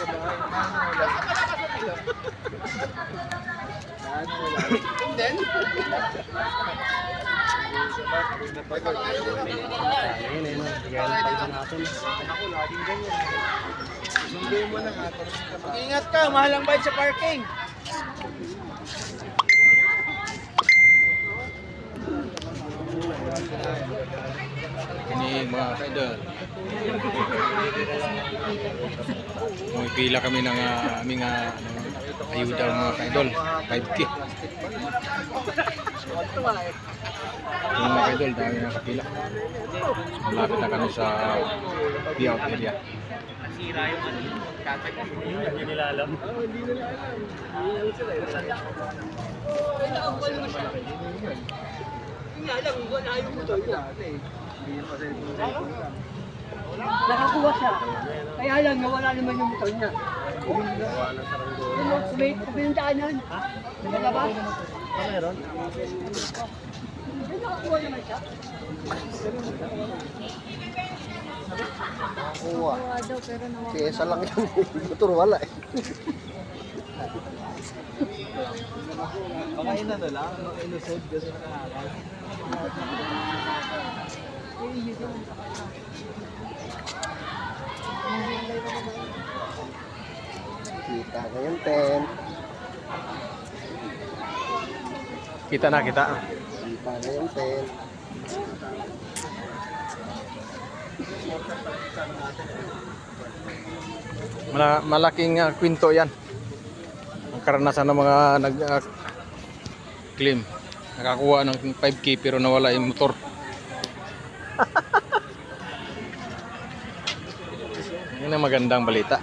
Then, ingat ka, mahal ang bayad sa parking. Ini mga kaidol. Pumipila kami ng aming ayuda mga kaidol. 5K. Yung mga kaidol, dami na kapila. So, malapit na kami sa payout area. Sira yung ano, tatag. Hindi nila alam. Hindi nila alam. Hindi alam, wala yung motor yun. Nakakuha siya. Kaya lang, nawala naman yung motor niya. May pinuntahanan. Nalabas? Meron? Nakakuha naman siya. Kuha. Kesa lang yung motor wala eh. Pakainan na lang, ilusod kasi nakakakal. Kita na yung tent. Kita na, kita. Kita na yung tent. Malaking kwento yan. Ang karanasan ng mga nag-claim. Nakakuha ng 5K pero nawala yung motor. Yan ang magandang balita.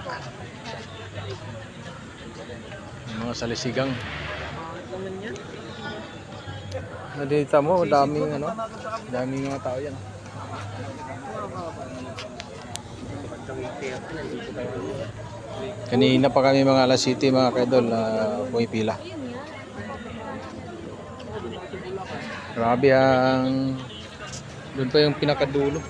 Yung mga salisigang. Nadita mo, daming mga tao yan. Kanina pa kami mga alas 7 mga kaidol pumipila. Grabe ang doon pa yung pinakadulo.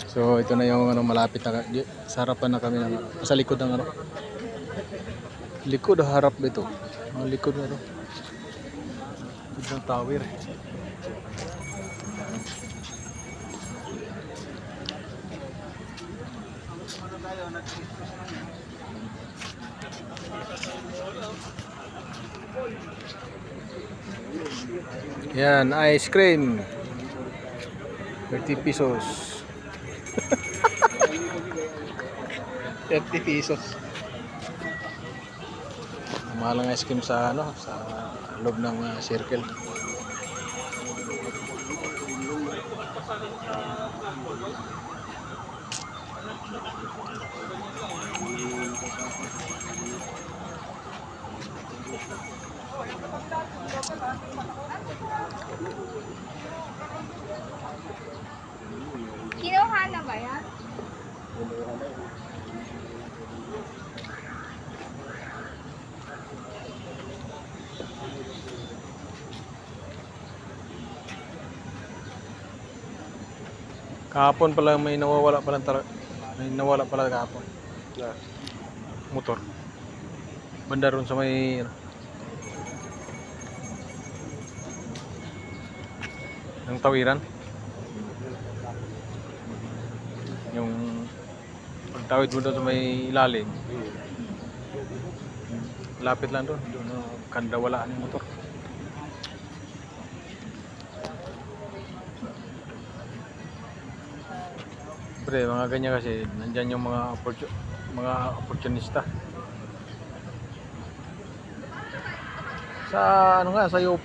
So ito na yung malapit na sa harapan na kami sa likod ng likod harap dito. Likod na ng tower. Yan, ice cream 30 pesos. 30 pesos. Mahal ang ice cream sa sa loob ng circle. Kinuha na ba yan? Kahapon pala may nawawala pala kahapon. Motor. Banda ron sa may ng tawiran. Yung pagtawid mo doon sa may ilalim. Lapit lang doon. Doon kandawalaan yung motor. Pre, mga ganyan kasi nandyan yung mga opportunista. Sa sa UP.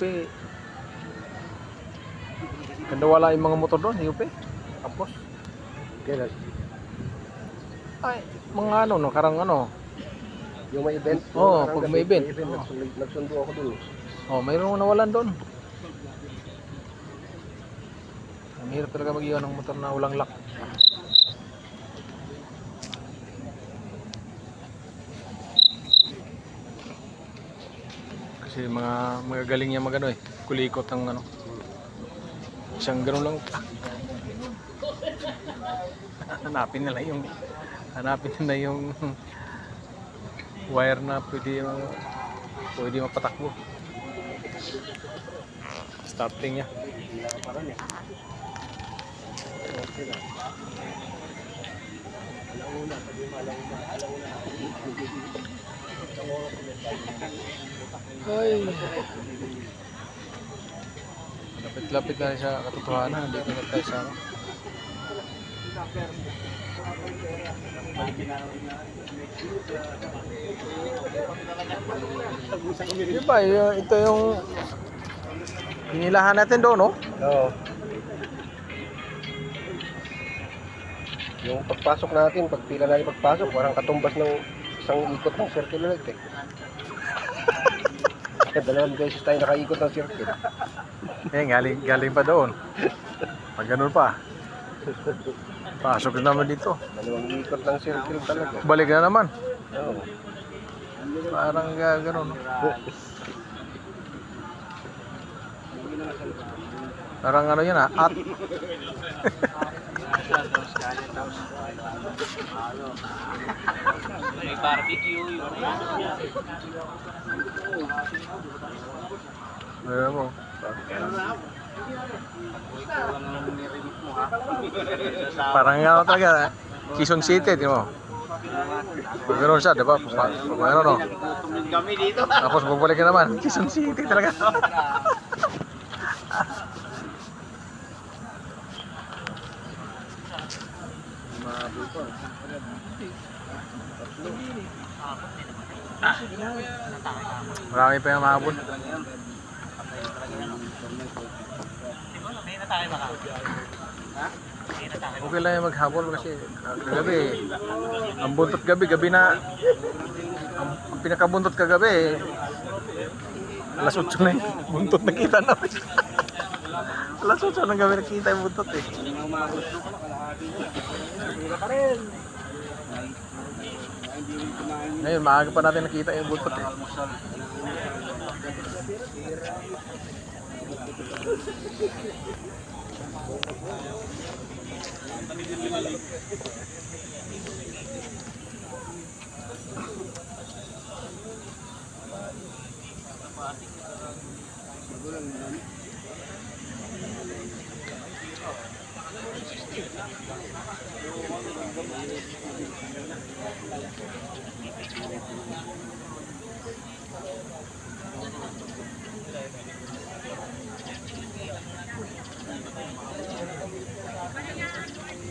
Kandawala yung mga motor doon, UP. Tapos Kailan? ay, mga karang Yung may event? Oo, pag may event. Nagsundo ako dun. Mayroong nawalan doon. Ang hirap talaga mag-iwan ng motor na walang lock. Kasi mga galing niya kulikot ng isang ganun lang. hanapin nila yung wire na pwede mapatakbo. Starting niya. Ay. Lapit-lapit na rin sa katotohanan. Dito na tayo sa diba, ito yung pinilahan natin doon, no? Oo. Yung pagpasok natin, pagpila natin pagpasok, parang katumbas ng isang ikot ng circle ulit eh. Dalawang beses tayo nakaikot ng circle. Galing pa doon. Pag ganun pa. Pasok na naman dito. Dalawang ikot ng circle talaga. Balik na naman. Oo. Parang ganun. Parang ano yan at. May barbecue yun. Ayan mo. Parang ano talaga. Quezon City, di mo? Pag gano'n siya, di ba? Pag ano, no? Kami dito. Tapos bubalik na naman. Quezon City talaga. Marami pa yung mahabol. Okay lang yung maghabol kasi gabi ang buntot gabi na ang pinakabuntot kagabi alas 8 na yung buntot nakita namin. Alas 8 ng gabi nakita yung buntot eh. Ngayon maaga pa natin nakita yung buntot eh.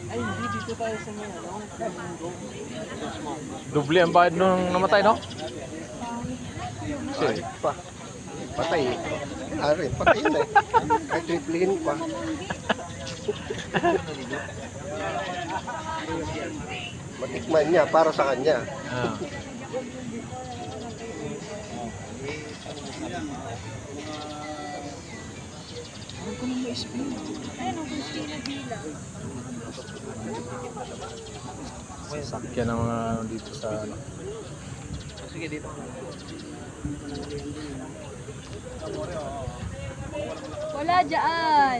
Ay, hindi dito tayo sa mga ano. Doble ang bayad nung namatay, no? Ay, pa. Patay eh. Ari, patay na eh. Ay, triplihin pa. Matikman niya para sa kanya. Ah. Sakyan ng mga ano dito sa ano. Sige dito. Wala dyan.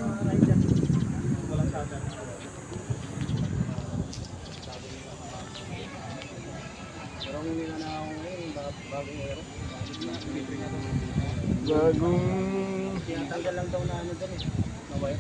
Bagong Tinatanggal lang daw na ano dyan eh. Mawaya.